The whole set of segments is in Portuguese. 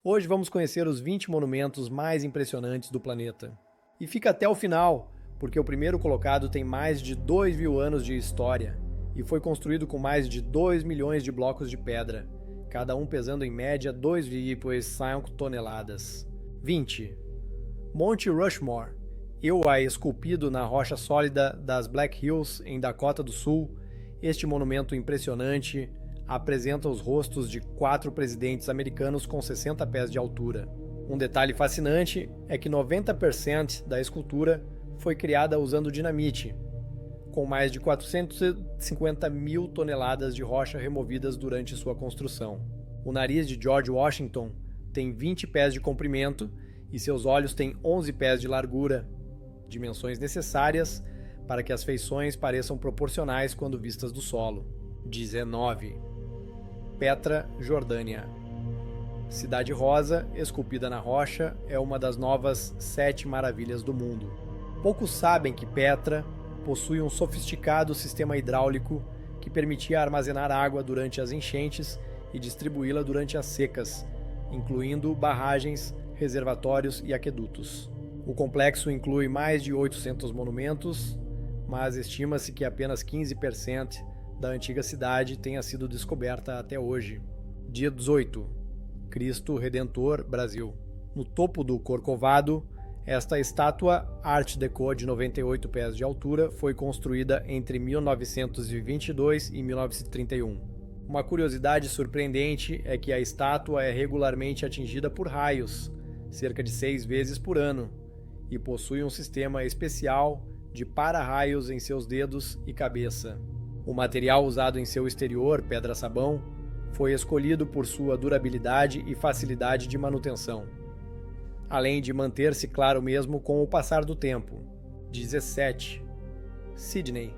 Hoje vamos conhecer os 20 monumentos mais impressionantes do planeta. E fica até o final, porque o primeiro colocado tem mais de 2.000 anos de história e foi construído com mais de 2 milhões de blocos de pedra, cada um pesando em média 2,5 toneladas. 20. Monte Rushmore, esculpido na rocha sólida das Black Hills, em Dakota do Sul. Este monumento impressionante apresenta os rostos de 4 presidentes americanos com 60 pés de altura. Um detalhe fascinante é que 90% da escultura foi criada usando dinamite, com mais de 450 mil toneladas de rocha removidas durante sua construção. O nariz de George Washington tem 20 pés de comprimento e seus olhos têm 11 pés de largura, dimensões necessárias para que as feições pareçam proporcionais quando vistas do solo. 19. Petra, Jordânia. Cidade Rosa, esculpida na rocha, é uma das novas 7 maravilhas do mundo. Poucos sabem que Petra possui um sofisticado sistema hidráulico que permitia armazenar água durante as enchentes e distribuí-la durante as secas, incluindo barragens, reservatórios e aquedutos. O complexo inclui mais de 800 monumentos, mas estima-se que apenas 15% da antiga cidade tenha sido descoberta até hoje. Dia 18. Cristo Redentor, Brasil. No topo do Corcovado, esta estátua Art Deco de 98 pés de altura foi construída entre 1922 e 1931. Uma curiosidade surpreendente é que a estátua é regularmente atingida por raios, cerca de 6 vezes por ano, e possui um sistema especial de para-raios em seus dedos e cabeça. O material usado em seu exterior, pedra-sabão, foi escolhido por sua durabilidade e facilidade de manutenção, além de manter-se claro mesmo com o passar do tempo. 17. Sydney,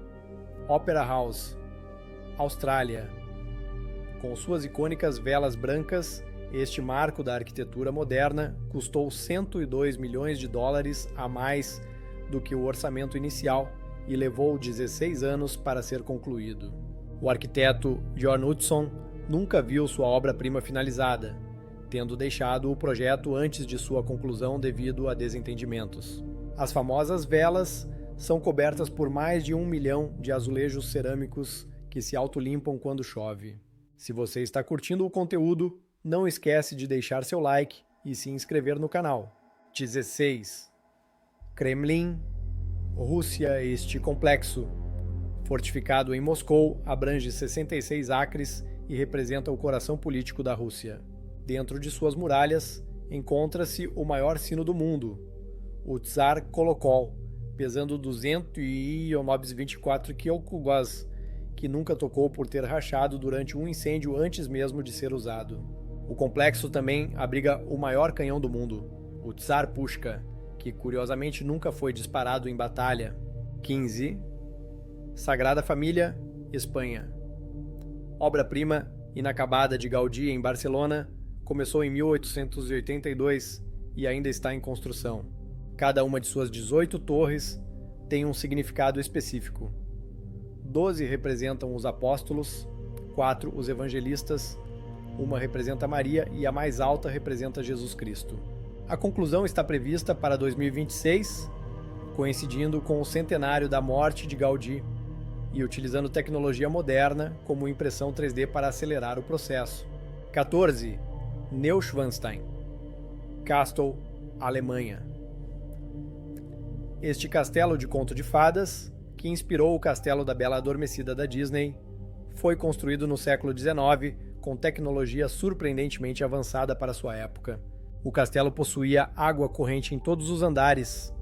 Opera House, Austrália. Com suas icônicas velas brancas, este marco da arquitetura moderna custou 102 milhões de dólares a mais do que o orçamento inicial e levou 16 anos para ser concluído. O arquiteto John Hudson nunca viu sua obra-prima finalizada, tendo deixado o projeto antes de sua conclusão devido a desentendimentos. As famosas velas são cobertas por mais de 1 milhão de azulejos cerâmicos que se autolimpam quando chove. Se você está curtindo o conteúdo, não esquece de deixar seu like e se inscrever no canal. 16. Kremlin, Rússia. Este complexo, fortificado em Moscou, abrange 66 acres e representa o coração político da Rússia. Dentro de suas muralhas encontra-se o maior sino do mundo, o Tsar Kolokol, pesando 224 kg, que nunca tocou por ter rachado durante um incêndio antes mesmo de ser usado. O complexo também abriga o maior canhão do mundo, o Tsar Pushka, que curiosamente nunca foi disparado em batalha. 15. Sagrada Família, Espanha. Obra-prima inacabada de Gaudí em Barcelona, começou em 1882 e ainda está em construção. Cada uma de suas 18 torres tem um significado específico. 12 representam os apóstolos, 4 os evangelistas, uma representa Maria e a mais alta representa Jesus Cristo. A conclusão está prevista para 2026, coincidindo com o centenário da morte de Gaudí e utilizando tecnologia moderna como impressão 3D para acelerar o processo. 14. Neuschwanstein, Castle, Alemanha. Este castelo de conto de fadas, que inspirou o Castelo da Bela Adormecida da Disney, foi construído no século XIX com tecnologia surpreendentemente avançada para sua época. O castelo possuía água corrente em todos os andares,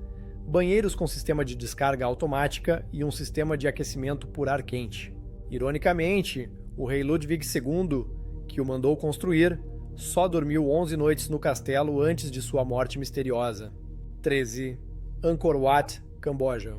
banheiros com sistema de descarga automática e um sistema de aquecimento por ar quente. Ironicamente, o rei Ludwig II, que o mandou construir, só dormiu 11 noites no castelo antes de sua morte misteriosa. 13. Angkor Wat, Camboja.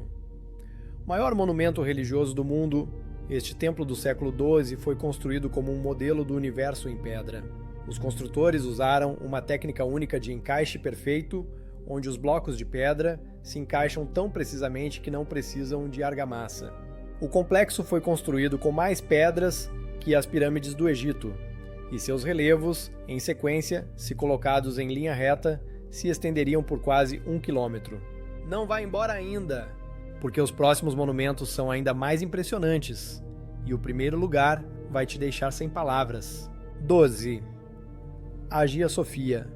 O maior monumento religioso do mundo, este templo do século XII foi construído como um modelo do universo em pedra. Os construtores usaram uma técnica única de encaixe perfeito, onde os blocos de pedra se encaixam tão precisamente que não precisam de argamassa. O complexo foi construído com mais pedras que as pirâmides do Egito, e seus relevos, em sequência, se colocados em linha reta, se estenderiam por quase 1 quilômetro. Não vá embora ainda, porque os próximos monumentos são ainda mais impressionantes, e o primeiro lugar vai te deixar sem palavras. 12. Hagia Sofia,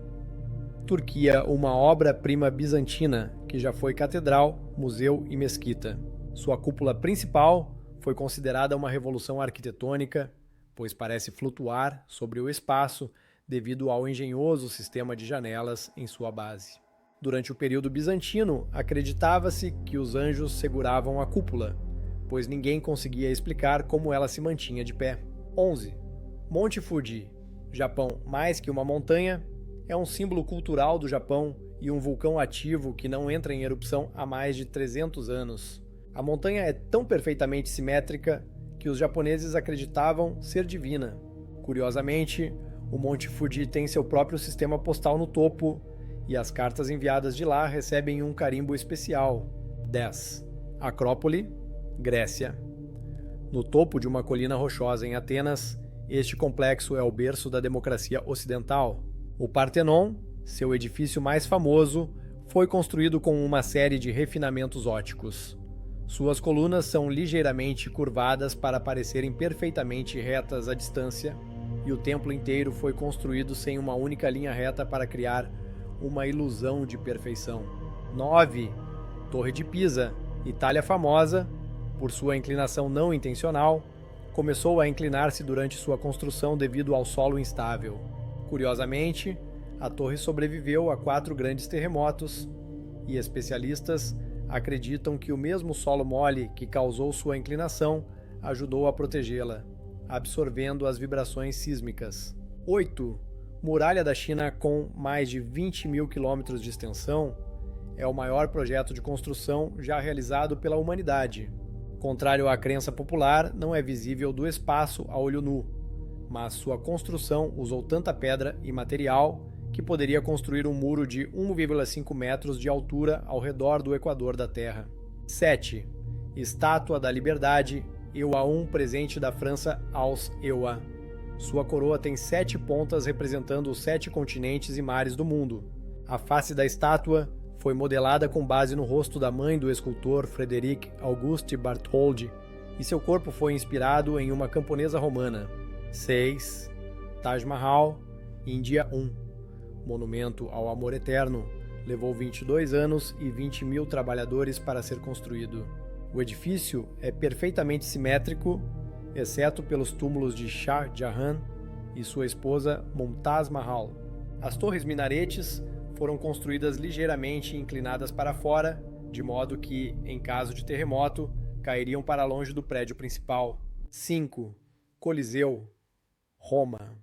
Turquia, uma obra-prima bizantina que já foi catedral, museu e mesquita. Sua cúpula principal foi considerada uma revolução arquitetônica, pois parece flutuar sobre o espaço devido ao engenhoso sistema de janelas em sua base. Durante o período bizantino, acreditava-se que os anjos seguravam a cúpula, pois ninguém conseguia explicar como ela se mantinha de pé. 11. Monte Fuji, Japão, mais que uma montanha, é um símbolo cultural do Japão e um vulcão ativo que não entra em erupção há mais de 300 anos. A montanha é tão perfeitamente simétrica que os japoneses acreditavam ser divina. Curiosamente, o Monte Fuji tem seu próprio sistema postal no topo e as cartas enviadas de lá recebem um carimbo especial. 10. Acrópole, Grécia. No topo de uma colina rochosa em Atenas, este complexo é o berço da democracia ocidental. O Partenon, seu edifício mais famoso, foi construído com uma série de refinamentos óticos. Suas colunas são ligeiramente curvadas para parecerem perfeitamente retas à distância, e o templo inteiro foi construído sem uma única linha reta para criar uma ilusão de perfeição. 9. Torre de Pisa, Itália famosa, por sua inclinação não intencional, começou a inclinar-se durante sua construção devido ao solo instável. Curiosamente, a torre sobreviveu a 4 grandes terremotos, e especialistas acreditam que o mesmo solo mole que causou sua inclinação ajudou a protegê-la, absorvendo as vibrações sísmicas. 8. Muralha da China, com mais de 20 mil quilômetros de extensão, é o maior projeto de construção já realizado pela humanidade. Contrário à crença popular, não é visível do espaço a olho nu, mas sua construção usou tanta pedra e material que poderia construir um muro de 1,5 metros de altura ao redor do equador da Terra. 7. Estátua da Liberdade, EUA 1, presente da França aos EUA. Sua coroa tem 7 pontas representando os 7 continentes e mares do mundo. A face da estátua foi modelada com base no rosto da mãe do escultor Frederic Auguste Bartholdi, e seu corpo foi inspirado em uma camponesa romana. 6. Taj Mahal, Índia 1. Monumento ao amor eterno, levou 22 anos e 20 mil trabalhadores para ser construído. O edifício é perfeitamente simétrico, exceto pelos túmulos de Shah Jahan e sua esposa Mumtaz Mahal. As torres minaretes foram construídas ligeiramente inclinadas para fora, de modo que, em caso de terremoto, cairiam para longe do prédio principal. 5. Coliseu, Roma.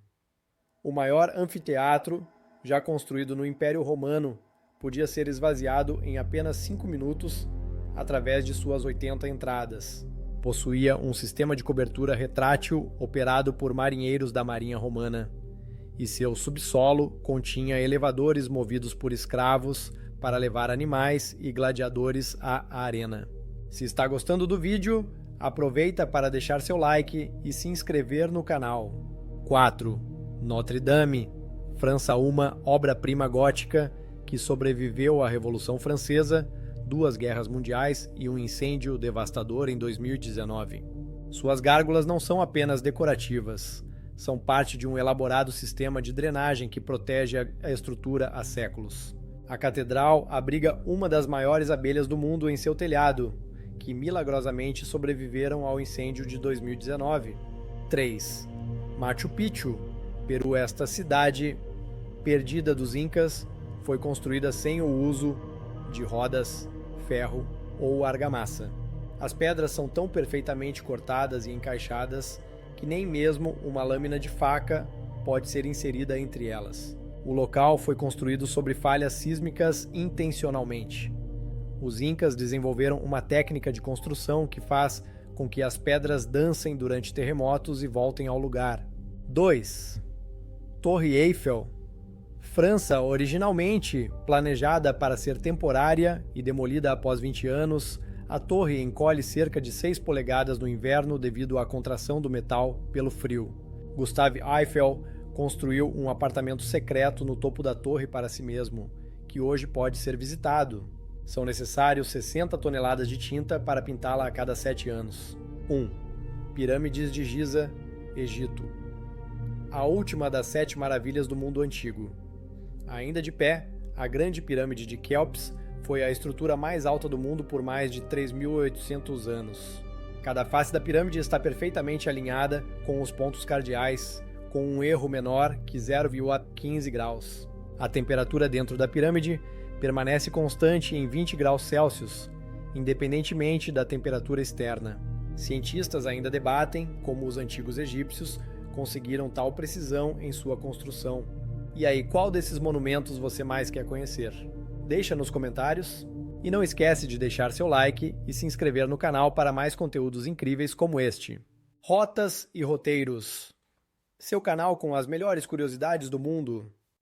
O maior anfiteatro já construído no Império Romano, podia ser esvaziado em apenas 5 minutos através de suas 80 entradas. Possuía um sistema de cobertura retrátil operado por marinheiros da Marinha Romana, e seu subsolo continha elevadores movidos por escravos para levar animais e gladiadores à arena. Se está gostando do vídeo, aproveita para deixar seu like e se inscrever no canal. 4. Notre Dame, França, uma obra-prima gótica que sobreviveu à Revolução Francesa, 2 guerras mundiais e um incêndio devastador em 2019. Suas gárgulas não são apenas decorativas, são parte de um elaborado sistema de drenagem que protege a estrutura há séculos. A catedral abriga uma das maiores abelhas do mundo em seu telhado, que milagrosamente sobreviveram ao incêndio de 2019. 3. Machu Picchu, Peru. Esta cidade perdida dos Incas foi construída sem o uso de rodas, ferro ou argamassa. As pedras são tão perfeitamente cortadas e encaixadas que nem mesmo uma lâmina de faca pode ser inserida entre elas. O local foi construído sobre falhas sísmicas intencionalmente. Os Incas desenvolveram uma técnica de construção que faz com que as pedras dancem durante terremotos e voltem ao lugar. 2. Torre Eiffel, França. Originalmente planejada para ser temporária e demolida após 20 anos, a torre encolhe cerca de 6 polegadas no inverno devido à contração do metal pelo frio. Gustave Eiffel construiu um apartamento secreto no topo da torre para si mesmo, que hoje pode ser visitado. São necessários 60 toneladas de tinta para pintá-la a cada 7 anos. 1. Pirâmides de Giza, Egito. A última das 7 maravilhas do mundo antigo. Ainda de pé, a Grande Pirâmide de Quéops foi a estrutura mais alta do mundo por mais de 3.800 anos. Cada face da pirâmide está perfeitamente alinhada com os pontos cardeais, com um erro menor que 0,15 graus. A temperatura dentro da pirâmide permanece constante em 20 graus Celsius, independentemente da temperatura externa. Cientistas ainda debatem como os antigos egípcios conseguiram tal precisão em sua construção. E aí, qual desses monumentos você mais quer conhecer? Deixa nos comentários e não esquece de deixar seu like e se inscrever no canal para mais conteúdos incríveis como este. Rotas e roteiros. Seu canal com as melhores curiosidades do mundo.